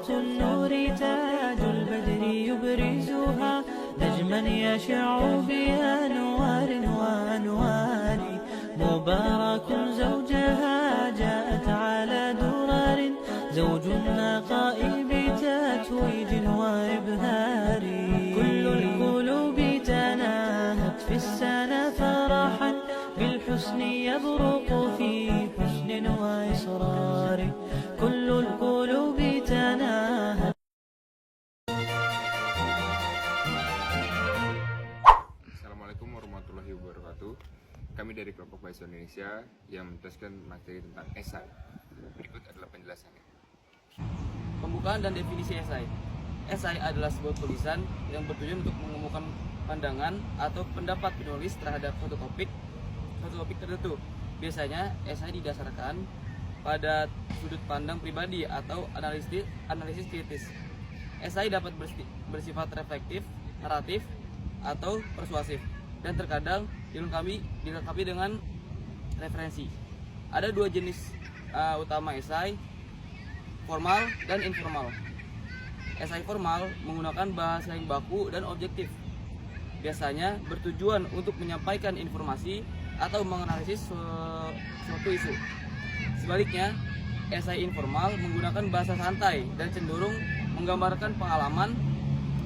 ذات النور تاج البدر يبرزها نجما يشع بأنوار وأنوار مبارك زوجها جاءت على درر زوج النقاء بتتويج وإبهار كل القلوب تناهت في السنة فرحا بالحسن يبرق في حسن وإصرار كل القلوب تناهت. Assalamualaikum warahmatullahi wabarakatuh. Kami dari kelompok Bahasa Indonesia yang menjelaskan materi tentang esai. Berikut adalah penjelasannya. Pembukaan dan definisi esai. Esai adalah sebuah tulisan yang bertujuan untuk mengemukakan pandangan atau pendapat penulis terhadap suatu topik tertentu. Biasanya esai didasarkan pada sudut pandang pribadi atau analisis kritis. Esai dapat bersifat reflektif, naratif, atau persuasif, dan terkadang dilengkapi dengan referensi. Ada dua jenis utama esai, formal dan informal. Esai formal menggunakan bahasa yang baku dan objektif. Biasanya bertujuan untuk menyampaikan informasi atau menganalisis suatu isu. Sebaliknya, esai informal menggunakan bahasa santai dan cenderung menggambarkan pengalaman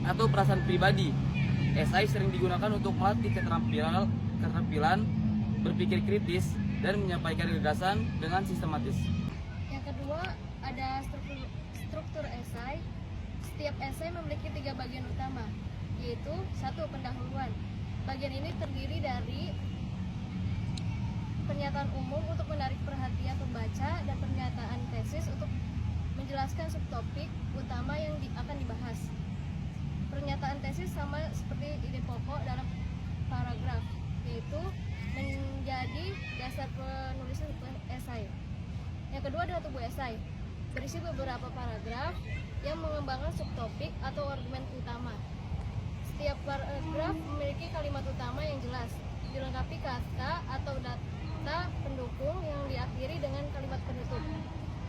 atau perasaan pribadi. Esai sering digunakan untuk melatih keterampilan berpikir kritis dan menyampaikan gagasan dengan sistematis. Yang kedua, ada struktur esai. Setiap esai memiliki 3 bagian utama, yaitu 1. Pendahuluan. Bagian ini terdiri dari pernyataan umum untuk menarik perhatian pembaca dan pernyataan tesis untuk menjelaskan subtopik utama yang akan dibahas. Pernyataan tesis sama seperti ide pokok dalam paragraf, yaitu menjadi dasar penulisan esai. Yang kedua adalah tubuh esai, berisi beberapa paragraf yang mengembangkan subtopik atau argumen utama. Setiap paragraf memiliki kalimat utama yang jelas, dilengkapi kata atau data pendukung yang diakhiri dengan kalimat penutup.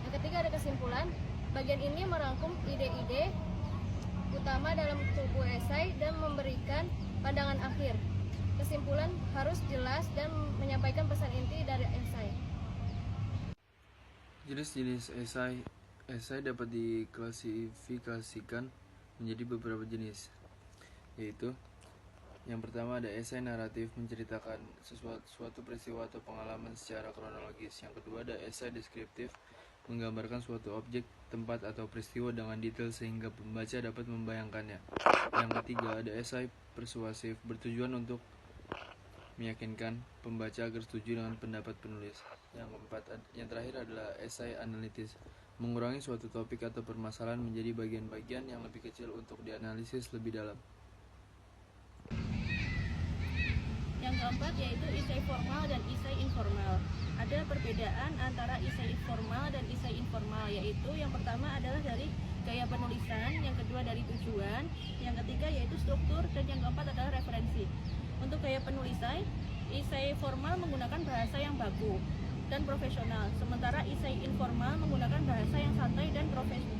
Yang ketiga ada kesimpulan. Bagian ini merangkum ide-ide utama dalam tubuh esai dan memberikan pandangan akhir. Kesimpulan harus jelas dan menyampaikan pesan inti dari esai. Jenis-jenis esai. Esai dapat diklasifikasikan menjadi beberapa jenis, yaitu yang pertama ada esai naratif, menceritakan suatu peristiwa atau pengalaman secara kronologis. Yang kedua ada esai deskriptif, menggambarkan suatu objek, tempat, atau peristiwa dengan detail sehingga pembaca dapat membayangkannya. Yang ketiga ada esai persuasif, bertujuan untuk meyakinkan pembaca agar setuju dengan pendapat penulis. Yang terakhir adalah esai analitis, mengurangi suatu topik atau permasalahan menjadi bagian-bagian yang lebih kecil untuk dianalisis lebih dalam. Yang keempat yaitu esai formal dan esai informal. Ada perbedaan antara esai formal dan esai informal, yaitu yang pertama adalah dari gaya penulisan, yang kedua dari tujuan, yang ketiga yaitu struktur, dan yang keempat adalah referensi. Untuk gaya penulisan, esai formal menggunakan bahasa yang baku dan profesional, sementara esai informal menggunakan bahasa yang santai dan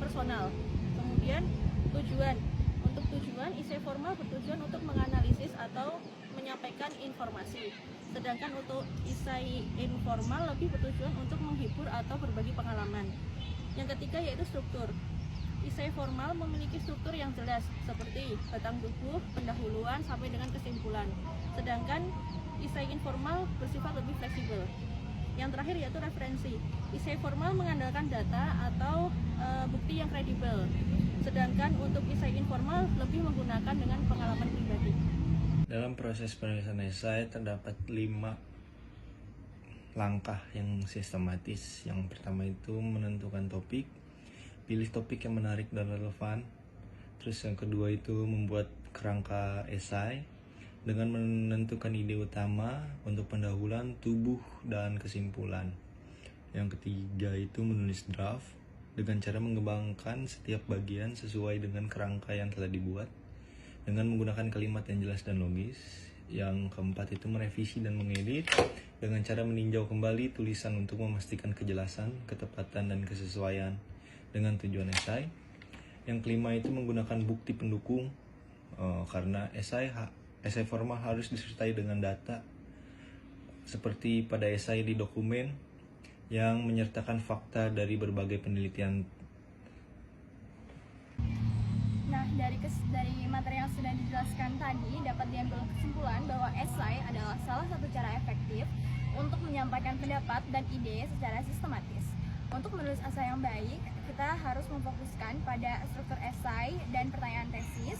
personal. Kemudian tujuan. Untuk tujuan, esai formal bertujuan untuk menganalisis atau menyampaikan informasi, sedangkan untuk esai informal lebih bertujuan untuk menghibur atau berbagi pengalaman. Yang ketiga yaitu struktur. Esai formal memiliki struktur yang jelas seperti batang tubuh, pendahuluan sampai dengan kesimpulan, sedangkan esai informal bersifat lebih fleksibel. Yang terakhir yaitu referensi. Esai formal mengandalkan data atau bukti yang kredibel, sedangkan untuk esai informal lebih menggunakan dengan pengalaman pribadi. Dalam proses penulisan esai terdapat 5 langkah yang sistematis. Yang pertama itu menentukan topik, pilih topik yang menarik dan relevan. Terus yang kedua itu membuat kerangka esai dengan menentukan ide utama untuk pendahuluan, tubuh, dan kesimpulan. Yang ketiga itu menulis draft dengan cara mengembangkan setiap bagian sesuai dengan kerangka yang telah dibuat dengan menggunakan kalimat yang jelas dan logis. Yang keempat itu merevisi dan mengedit dengan cara meninjau kembali tulisan untuk memastikan kejelasan, ketepatan, dan kesesuaian dengan tujuan esai. Yang kelima itu menggunakan bukti pendukung, karena esai formal harus disertai dengan data, seperti pada esai di dokumen yang menyertakan fakta dari berbagai penelitian. Nah, dari materi yang sudah dijelaskan tadi dapat diambil kesimpulan bahwa esai adalah salah satu cara efektif untuk menyampaikan pendapat dan ide secara sistematis. Untuk menulis esai yang baik, kita harus memfokuskan pada struktur esai dan pertanyaan tesis,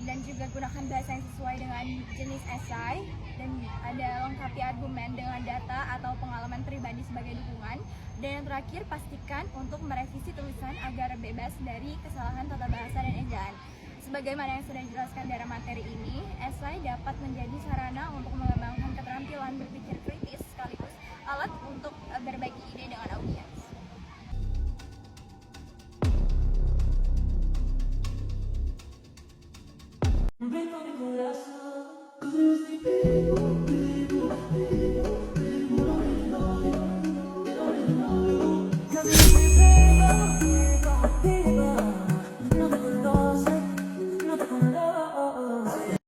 dan juga gunakan bahasa yang sesuai dengan jenis esai, dan ada lengkapi argumen dengan data atau pengalaman pribadi sebagai dukungan. Dan yang terakhir, pastikan untuk merevisi tulisan agar bebas dari kesalahan tata bahasa dan ejaan. Sebagaimana yang sudah dijelaskan dalam materi ini, esai dapat menjadi sarana untuk mengembangkan keterampilan berpikir kritis sekaligus alat untuk berbagi ide dengan audiens. Break on the